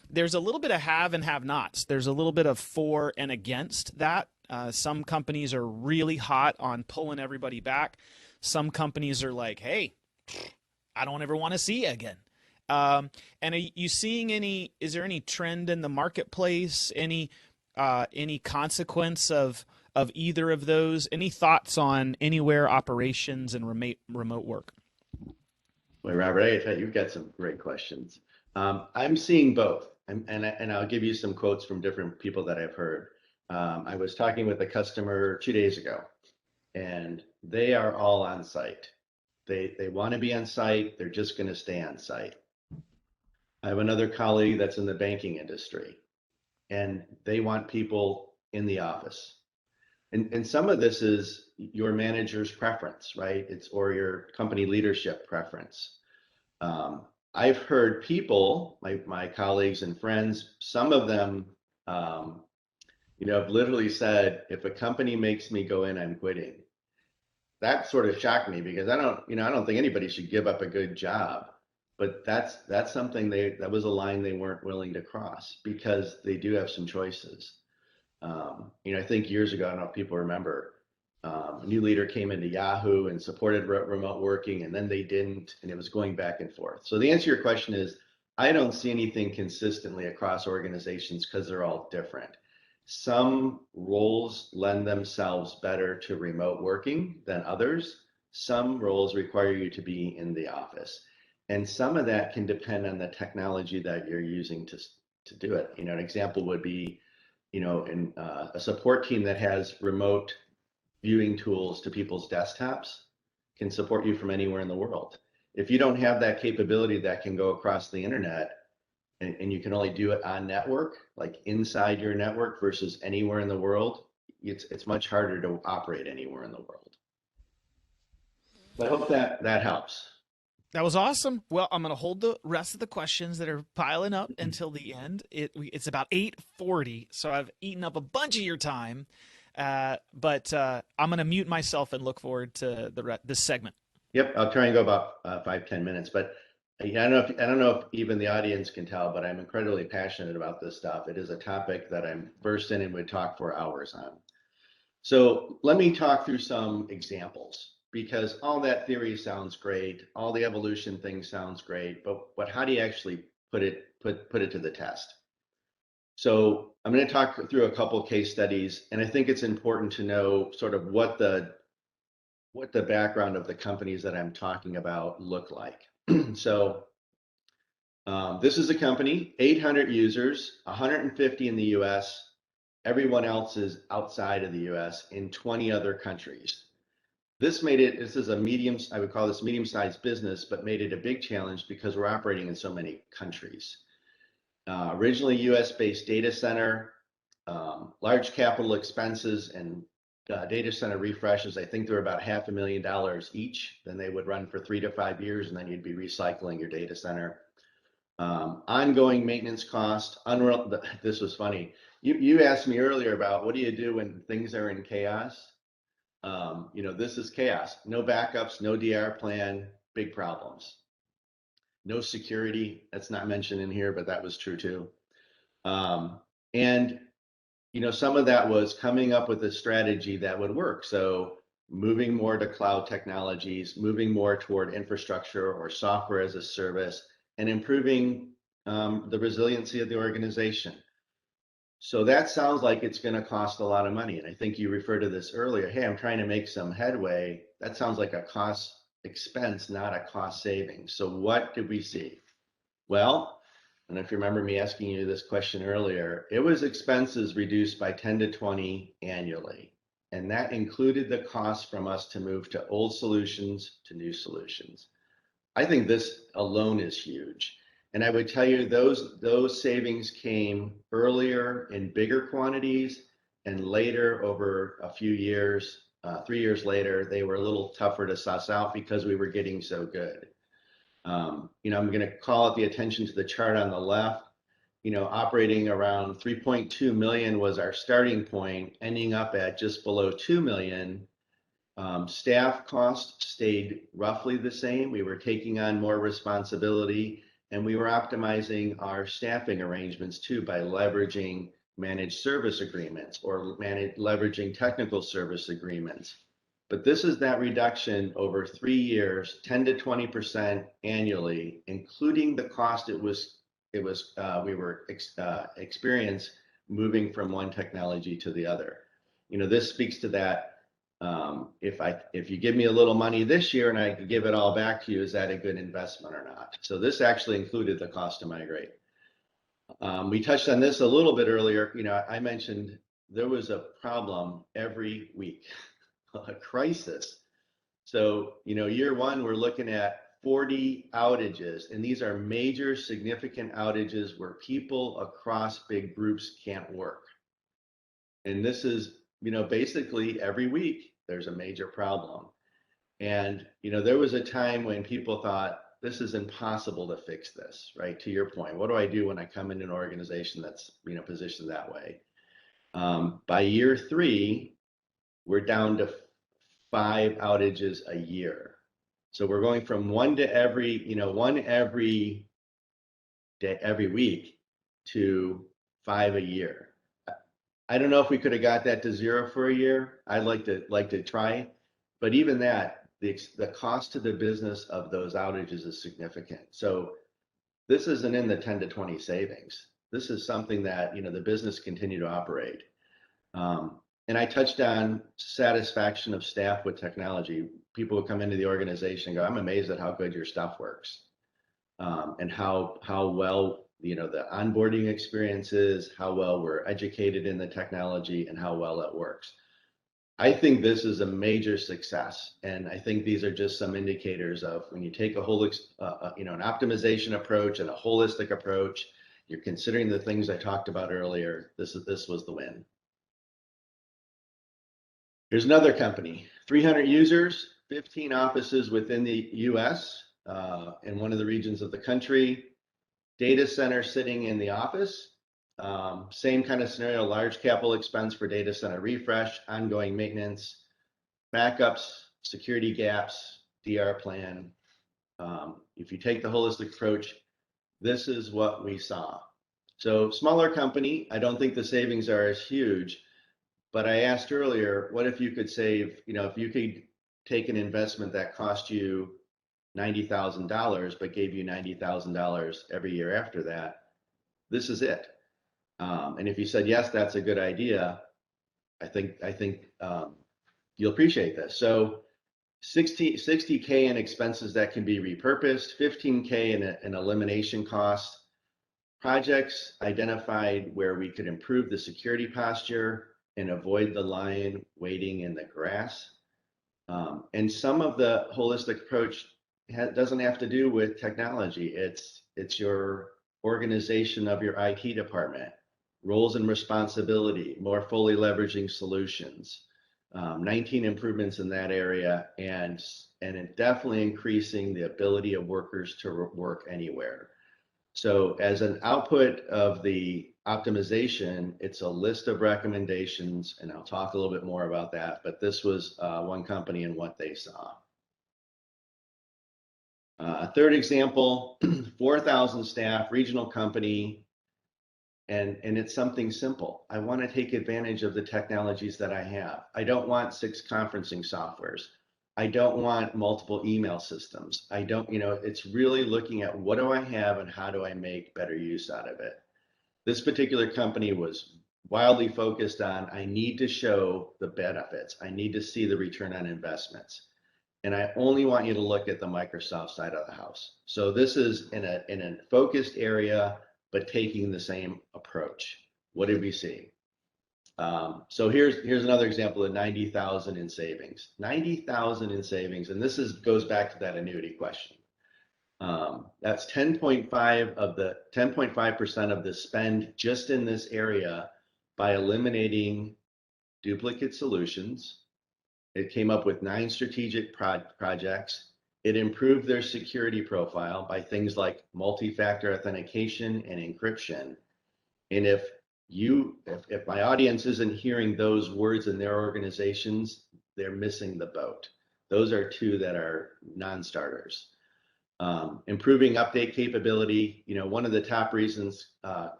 Speaker 2: There's a little bit of have and have nots. There's a little bit of for and against that. Some companies are really hot on pulling everybody back. Some companies are like, hey, I don't ever want to see you again. And are you seeing is there any trend in the marketplace, any consequence of either of those? Any thoughts on anywhere operations and remote work?
Speaker 4: Well, Robert, I tell you, you've got some great questions. I'm seeing both, and I'll give you some quotes from different people that I've heard. I was talking with a customer 2 days ago, and they are all on site. They want to be on site. They're just going to stay on site. I have another colleague that's in the banking industry, and they want people in the office. And some of this is your manager's preference, right? Or your company leadership preference. I've heard people, my colleagues and friends, some of them, have literally said, if a company makes me go in, I'm quitting. That sort of shocked me because I don't think anybody should give up a good job, but that's something that was a line they weren't willing to cross because they do have some choices. I think years ago, I don't know if people remember, a new leader came into Yahoo and supported remote working, and then they didn't, and it was going back and forth. So the answer to your question is, I don't see anything consistently across organizations because they're all different. Some roles lend themselves better to remote working than others. Some roles require you to be in the office. And some of that can depend on the technology that you're using to do it. An example would be, in a support team that has remote viewing tools to people's desktops can support you from anywhere in the world. If you don't have that capability that can go across the internet and you can only do it on network, like inside your network versus anywhere in the world, it's much harder to operate anywhere in the world. But I hope that helps.
Speaker 2: That was awesome. Well, I'm going to hold the rest of the questions that are piling up until the end. It's about 8:40, so I've eaten up a bunch of your time. But I'm going to mute myself and look forward to this segment.
Speaker 4: Yep, I'll try and go about 5-10 minutes. But I don't know if even the audience can tell, but I'm incredibly passionate about this stuff. It is a topic that I'm versed in and would talk for hours on. So let me talk through some examples, because all that theory sounds great, all the evolution thing sounds great, but how do you actually put it to the test? So I'm going to talk through a couple of case studies, and I think it's important to know sort of what the background of the companies that I'm talking about look like. So this is a company, 800 users, 150 in the US. Everyone else is outside of the US in 20 other countries. This is a I would call this medium-sized business, but made it a big challenge because we're operating in so many countries. Originally US-based data center, large capital expenses and data center refreshes. I think they're about $500,000 each. Then they would run for 3 to 5 years, and then you'd be recycling your data center. Ongoing maintenance cost. This was funny. You asked me earlier about what do you do when things are in chaos. This is chaos. No backups, no DR plan, big problems. No security. That's not mentioned in here, but that was true too. And some of that was coming up with a strategy that would work. So moving more to cloud technologies, moving more toward infrastructure or software as a service, and improving the resiliency of the organization. So that sounds like it's going to cost a lot of money. And I think you referred to this earlier. Hey, I'm trying to make some headway. That sounds like a cost expense, not a cost saving. So what did we see? Well, and if you remember me asking you this question earlier, it was expenses reduced by 10 to 20 annually. And that included the cost from us to move to old solutions to new solutions. I think this alone is huge. And I would tell you those savings came earlier in bigger quantities, and later over a few years, 3 years later, they were a little tougher to suss out because we were getting so good. I'm going to call the attention to the chart on the left. Operating around 3.2 million was our starting point, ending up at just below 2 million. Staff costs stayed roughly the same. We were taking on more responsibility, and we were optimizing our staffing arrangements too by leveraging managed service agreements or leveraging technical service agreements. But this is that reduction over 3 years, 10 to 20% annually, including the cost we were experienced moving from one technology to the other. This speaks to that. If you give me a little money this year and I can give it all back to you, is that a good investment or not? So this actually included the cost to migrate. We touched on this a little bit earlier. I mentioned there was a problem every week, a crisis. So, year one, we're looking at 40 outages, and these are major significant outages where people across big groups can't work. And this is, basically every week there's a major problem. And, there was a time when people thought, this is impossible to fix this, right? To your point, what do I do when I come into an organization that's, positioned that way? By year 3, we're down to 5 outages a year. So we're going from one every day, every week, to 5 a year. I don't know if we could have got that to 0 for a year. I'd like to try, but even that, the cost to the business of those outages is significant. So this isn't in the 10 to 20 savings. This is something that the business continue to operate. And I touched on satisfaction of staff with technology. People who come into the organization and go, I'm amazed at how good your stuff works, and how well the onboarding experience is, how well we're educated in the technology, and how well it works. I think this is a major success, and I think these are just some indicators of when you take a whole, an optimization approach and a holistic approach, you're considering the things I talked about earlier. This was the win. Here's another company, 300 users, 15 offices within the U.S. In one of the regions of the country, data center sitting in the office. Same kind of scenario, large capital expense for data center refresh, ongoing maintenance, backups, security gaps, DR plan. If you take the holistic approach, this is what we saw. So smaller company, I don't think the savings are as huge, but I asked earlier, what if you could save, if you could take an investment that cost you $90,000, but gave you $90,000 every year after that, this is it. And if you said, yes, that's a good idea, I think you'll appreciate this. So 60K in expenses that can be repurposed, 15K in elimination costs, projects identified where we could improve the security posture and avoid the lion waiting in the grass. And some of the holistic approach doesn't have to do with technology. It's your organization of your IT department, roles and responsibility, more fully leveraging solutions, 19 improvements in that area, and it definitely increasing the ability of workers to work anywhere. So as an output of the optimization, it's a list of recommendations, and I'll talk a little bit more about that, but this was one company and what they saw. A third example, 4,000 staff, regional company, and it's something simple. I want to take advantage of the technologies that I have. I don't want 6 conferencing softwares. I don't want multiple email systems. I don't, it's really looking at what do I have and how do I make better use out of it. This particular company was wildly focused on, I need to show the benefits. I need to see the return on investments. And I only want you to look at the Microsoft side of the house. So this is in a focused area, but taking the same approach. What did we see? So here's another example of 90,000 in savings. 90,000 in savings, and this goes back to that annuity question. That's 10.5% of the spend just in this area by eliminating duplicate solutions. It came up with 9 strategic projects. It improved their security profile by things like multi-factor authentication and encryption. And if my audience isn't hearing those words in their organizations, they're missing the boat. Those are 2 that are non-starters. Improving update capability. One of the top reasons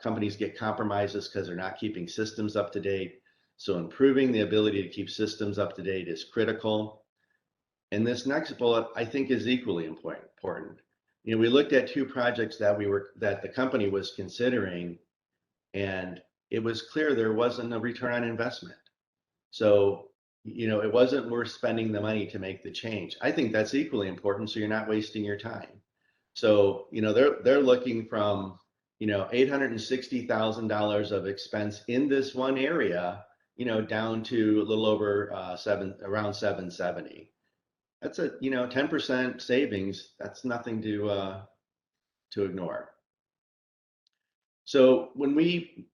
Speaker 4: companies get compromised is because they're not keeping systems up to date. So improving the ability to keep systems up to date is critical. And this next bullet, I think, is equally important. We looked at 2 projects that the company was considering, and it was clear there wasn't a return on investment. So, it wasn't worth spending the money to make the change. I think that's equally important, so you're not wasting your time. So, they're looking from, $860,000 of expense in this one area, down to a little over around 770. That's a 10% savings. That's nothing to ignore. So when we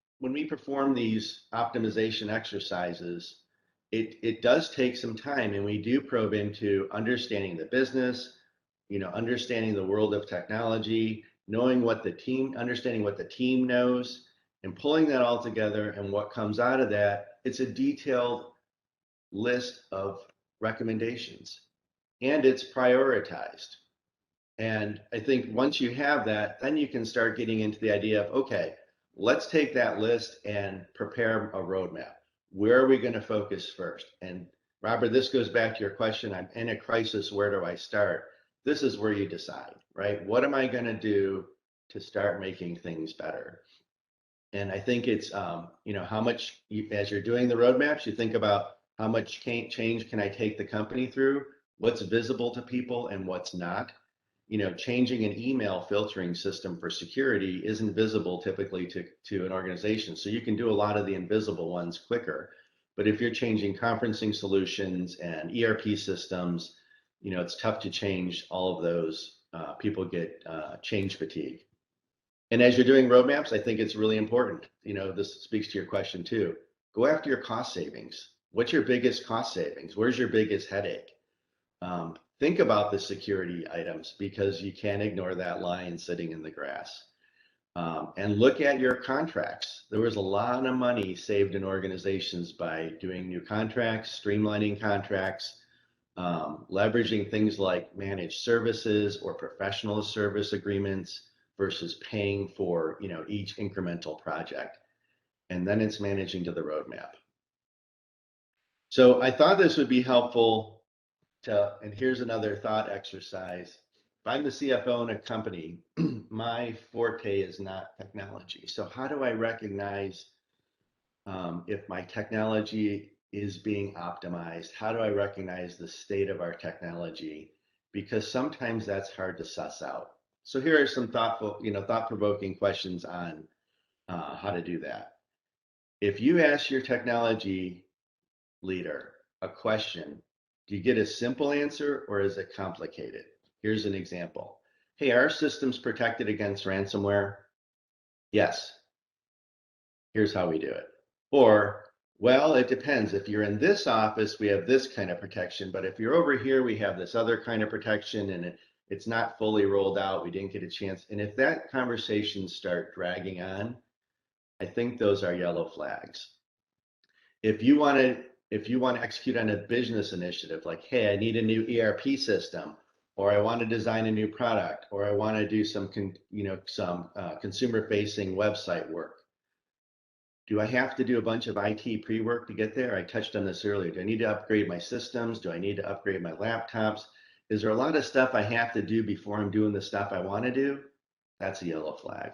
Speaker 4: perform these optimization exercises, it does take some time, and we do probe into understanding the business, understanding the world of technology, understanding what the team knows, and pulling that all together. And what comes out of that, it's a detailed list of recommendations, and it's prioritized. And I think once you have that, then you can start getting into the idea of, okay, let's take that list and prepare a roadmap. Where are we going to focus first? And Robert, this goes back to your question. I'm in a crisis. Where do I start? This is where you decide, right? What am I going to do to start making things better? And I think it's, how much, as you're doing the roadmaps, you think about how much change can I take the company through? What's visible to people and what's not? Changing an email filtering system for security isn't visible typically to an organization. So you can do a lot of the invisible ones quicker. But if you're changing conferencing solutions and ERP systems, it's tough to change all of those. People get change fatigue. And as you're doing roadmaps, I think it's really important. This speaks to your question too. Go after your cost savings. What's your biggest cost savings? Where's your biggest headache? Think about the security items, because you can't ignore that lion sitting in the grass. And look at your contracts. There was a lot of money saved in organizations by doing new contracts, streamlining contracts, leveraging things like managed services or professional service agreements versus paying for each incremental project. And then it's managing to the roadmap. So I thought this would be helpful. And here's another thought exercise. If I'm the CFO in a company, my forte is not technology. So how do I recognize if my technology is being optimized? How do I recognize the state of our technology? Because sometimes that's hard to suss out. So here are some thought-provoking questions on how to do that. If you ask your technology leader a question, do you get a simple answer or is it complicated? Here's an example. Hey, are our systems protected against ransomware? Yes. Here's how we do it. Or, well, it depends. If you're in this office, we have this kind of protection, but if you're over here, we have this other kind of protection, and it's not fully rolled out. We didn't get a chance. And if that conversation start dragging on, I think those are yellow flags. If you want to execute on a business initiative, like, hey, I need a new ERP system, or I want to design a new product, or I want to do some consumer-facing website work. Do I have to do a bunch of IT pre-work to get there? I touched on this earlier. Do I need to upgrade my systems? Do I need to upgrade my laptops? Is there a lot of stuff I have to do before I'm doing the stuff I want to do? That's a yellow flag.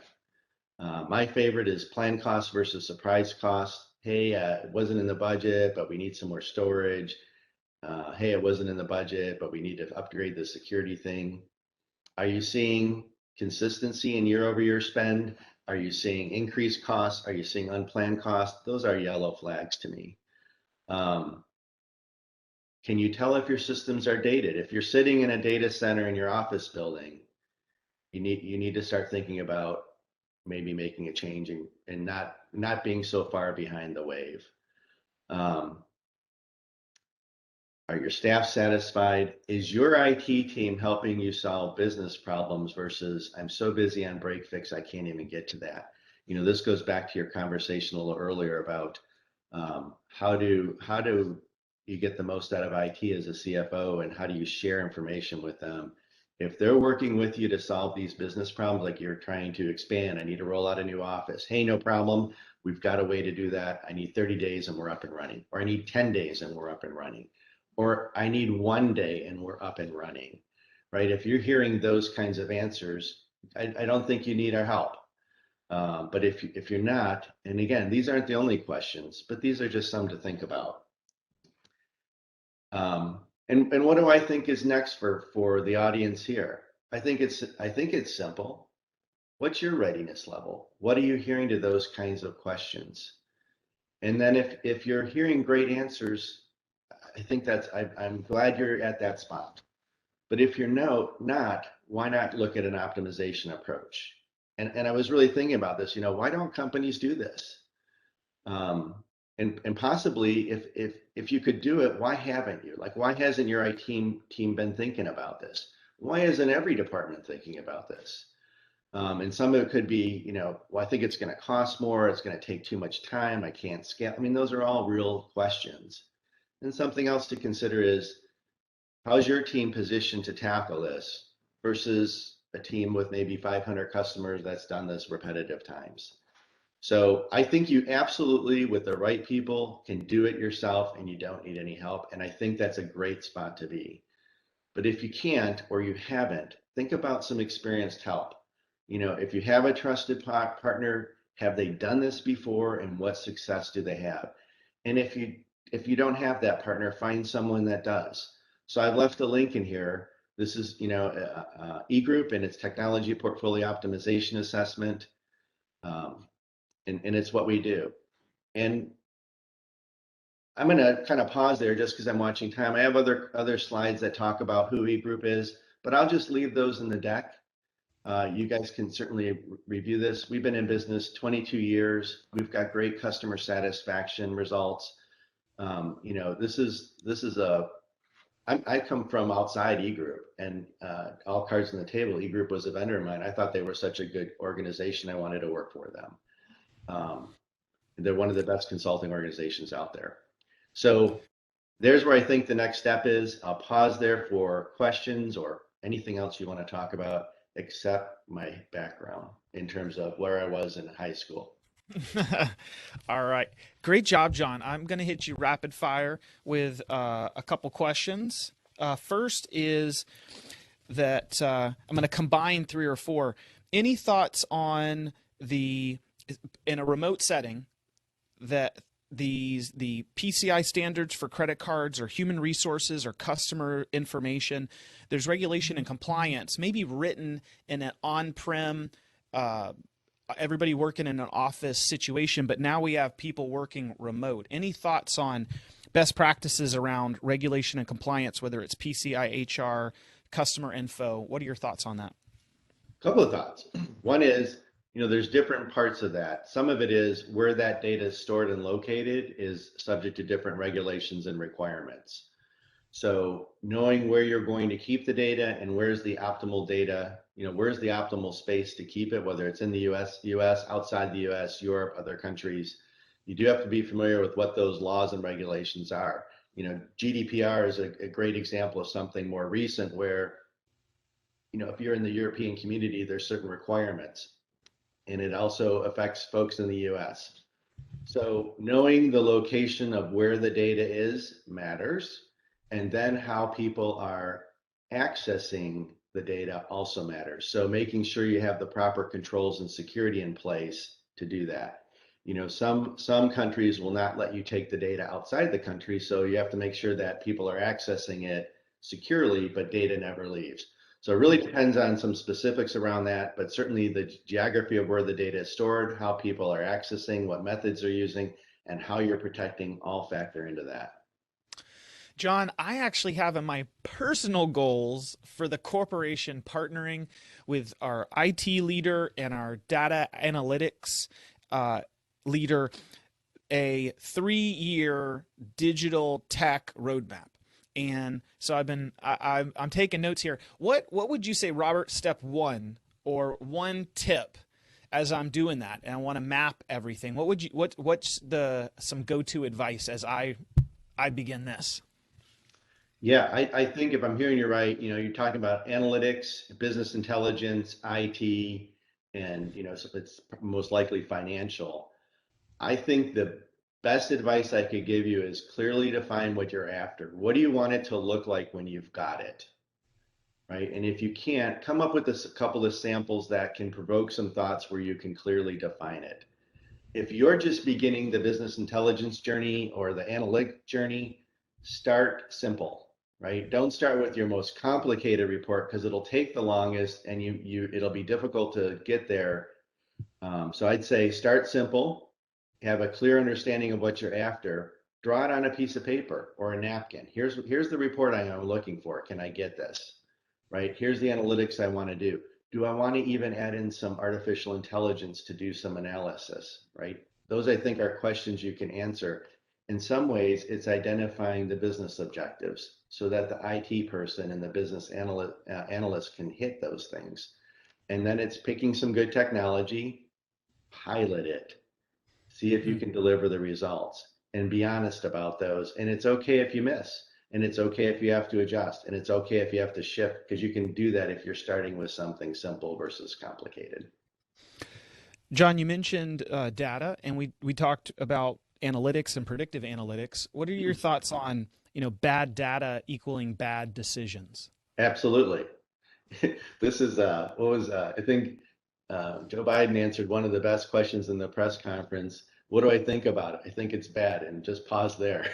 Speaker 4: My favorite is planned cost versus surprise cost. Hey, it wasn't in the budget, but we need some more storage. Hey, it wasn't in the budget, but we need to upgrade the security thing. Are you seeing consistency in year-over-year spend? Are you seeing increased costs? Are you seeing unplanned costs? Those are yellow flags to me. Can you tell if your systems are dated? If you're sitting in a data center in your office building, you need to start thinking about maybe making a change and not being so far behind the wave. Are your staff satisfied? Is your IT team helping you solve business problems versus I'm so busy on break fix I can't even get to that? This goes back to your conversation a little earlier about how do you get the most out of IT as a CFO, and how do you share information with them? If they're working with you to solve these business problems, like you're trying to expand, I need to roll out a new office. Hey, no problem. We've got a way to do that. I need 30 days and we're up and running. Or I need 10 days and we're up and running. Or I need 1 day and we're up and running, right? If you're hearing those kinds of answers, I don't think you need our help. But if you're not, and again, these aren't the only questions, but these are just some to think about. And what do I think is next for the audience here? I think it's simple. What's your readiness level? What are you hearing to those kinds of questions? And then if you're hearing great answers, I think I'm glad you're at that spot. But if you're not, why not look at an optimization approach? And I was really thinking about this, why don't companies do this? And possibly if you could do it, why haven't you? Like, why hasn't your IT team been thinking about this? Why isn't every department thinking about this? And some of it could be, well, I think it's going to cost more. It's going to take too much time. I can't scale. I mean, those are all real questions. And something else to consider is, how's your team positioned to tackle this versus a team with maybe 500 customers that's done this repetitive times? So I think you absolutely, with the right people, can do it yourself and you don't need any help. And I think that's a great spot to be. But if you can't or you haven't, think about some experienced help. If you have a trusted partner, have they done this before and what success do they have? And if you don't have that partner, find someone that does. So I've left a link in here. This is, eGroup and its technology portfolio optimization assessment. And it's what we do. And I'm going to kind of pause there just because I'm watching time. I have other slides that talk about who eGroup is, but I'll just leave those in the deck. You guys can certainly review this. We've been in business 22 years. We've got great customer satisfaction results. This is I come from outside eGroup, and all cards on the table. eGroup was a vendor of mine. I thought they were such a good organization. I wanted to work for them. They're one of the best consulting organizations out there. So there's where I think the next step is. I'll pause there for questions or anything else you want to talk about, except my background in terms of where I was in high school.
Speaker 2: All right. Great job, John. I'm going to hit you rapid fire with a couple questions. First is that I'm going to combine 3 or 4. Any thoughts on in a remote setting, that the PCI standards for credit cards or human resources or customer information, there's regulation and compliance, maybe written in an on-prem, everybody working in an office situation, but now we have people working remote. Any thoughts on best practices around regulation and compliance, whether it's PCI, HR, customer info? What are your thoughts on that?
Speaker 4: A couple of thoughts. One is, there's different parts of that. Some of it is where that data is stored and located is subject to different regulations and requirements. So knowing where you're going to keep the data and where's the optimal data, where's the optimal space to keep it, whether it's in the US, outside the US, Europe, other countries, you do have to be familiar with what those laws and regulations are. GDPR is a great example of something more recent where, if you're in the European community, there's certain requirements. And it also affects folks in the US. So knowing the location of where the data is matters, and then how people are accessing the data also matters. So making sure you have the proper controls and security in place to do that. Some countries will not let you take the data outside the country, so you have to make sure that people are accessing it securely, but data never leaves. So it really depends on some specifics around that, but certainly the geography of where the data is stored, how people are accessing, what methods they're using, and how you're protecting all factor into that.
Speaker 2: John, I actually have in my personal goals for the corporation partnering with our IT leader and our data analytics leader a 3-year digital tech roadmap. And so I'm taking notes here. What would you say, Robert, step 1 or one tip as I'm doing that and I want to map everything? What's some go-to advice as I begin this?
Speaker 4: Yeah, I think if I'm hearing you right, you're talking about analytics, business intelligence, IT, and so it's most likely financial. I think the best advice I could give you is clearly define what you're after. What do you want it to look like when you've got it? Right? And if you can't, come up with a couple of samples that can provoke some thoughts where you can clearly define it. If you're just beginning the business intelligence journey or the analytic journey, start simple, right? Don't start with your most complicated report because it'll take the longest and it'll be difficult to get there. So I'd say start simple. Have a clear understanding of what you're after, draw it on a piece of paper or a napkin. Here's the report I'm looking for. Can I get this? Right? Here's the analytics I want to do. Do I want to even add in some artificial intelligence to do some analysis? Right? Those I think are questions you can answer. In some ways, it's identifying the business objectives so that the IT person and the business analyst can hit those things. And then it's picking some good technology, pilot it, see if you can deliver the results, and be honest about those. And it's okay if you miss, and it's okay if you have to adjust, and it's okay if you have to shift, because you can do that if you're starting with something simple versus complicated.
Speaker 2: John, you mentioned data, and we talked about analytics and predictive analytics. What are your thoughts on bad data equaling bad decisions?
Speaker 4: Absolutely. This is I think Joe Biden answered one of the best questions in the press conference. What do I think about it? I think it's bad. And just pause there.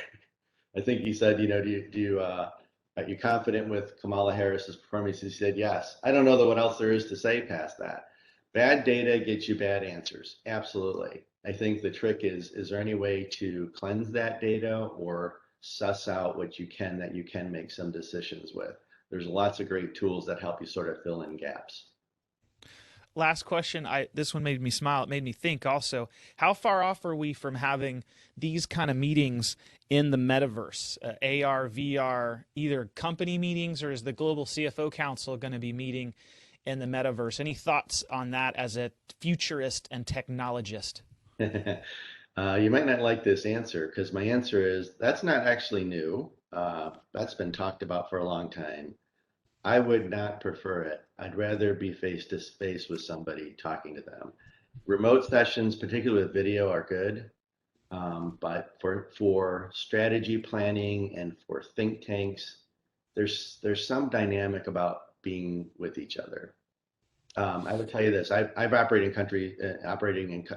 Speaker 4: I think he said, are you confident with Kamala Harris's performance? He said, yes. I don't know what else there is to say past that. Bad data gets you bad answers. Absolutely. I think the trick is there any way to cleanse that data or suss out what you can that you can make some decisions with? There's lots of great tools that help you sort of fill in gaps.
Speaker 2: Last question. This one made me smile. It made me think also. How far off are we from having these kind of meetings in the metaverse? AR, VR, either company meetings, or is the Global CFO Council going to be meeting in the metaverse? Any thoughts on that as a futurist and technologist?
Speaker 4: You might not like this answer, because my answer is that's not actually new. That's been talked about for a long time. I would not prefer it. I'd rather be face to face with somebody talking to them. Remote sessions, particularly with video, are good. But for strategy planning and for think tanks, there's some dynamic about being with each other. I would tell you this: I've operated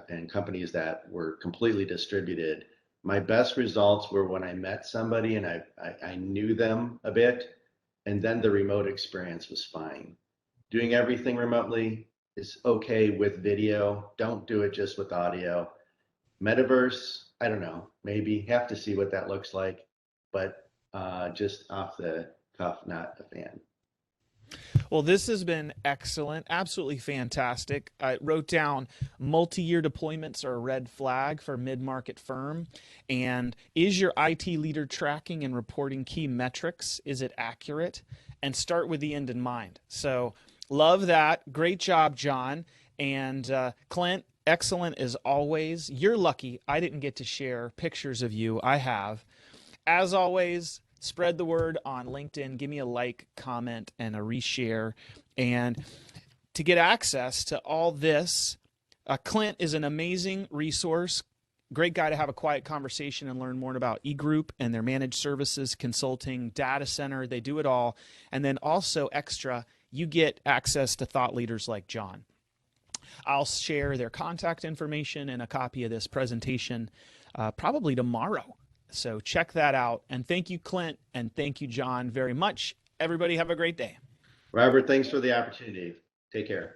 Speaker 4: in companies that were completely distributed. My best results were when I met somebody and I knew them a bit, and then the remote experience was fine. Doing everything remotely is okay with video. Don't do it just with audio. Metaverse, I don't know, maybe have to see what that looks like, but just off the cuff, not a fan.
Speaker 2: Well, this has been excellent, absolutely fantastic. I wrote down multi-year deployments are a red flag for mid-market firm. And is your IT leader tracking and reporting key metrics? Is it accurate? And start with the end in mind. So love that. Great job, John. And Clint, excellent as always. You're lucky I didn't get to share pictures of you. I have. As always, spread the word on LinkedIn. Give me a like, comment, and a reshare. And to get access to all this, Clint is an amazing resource. Great guy to have a quiet conversation and learn more about eGroup and their managed services, consulting, data center. They do it all. And then also extra, you get access to thought leaders like John. I'll share their contact information and a copy of this presentation probably tomorrow. So check that out. And thank you, Clint, and thank you, John, very much. Everybody have a great day.
Speaker 4: Robert, thanks for the opportunity. Take care.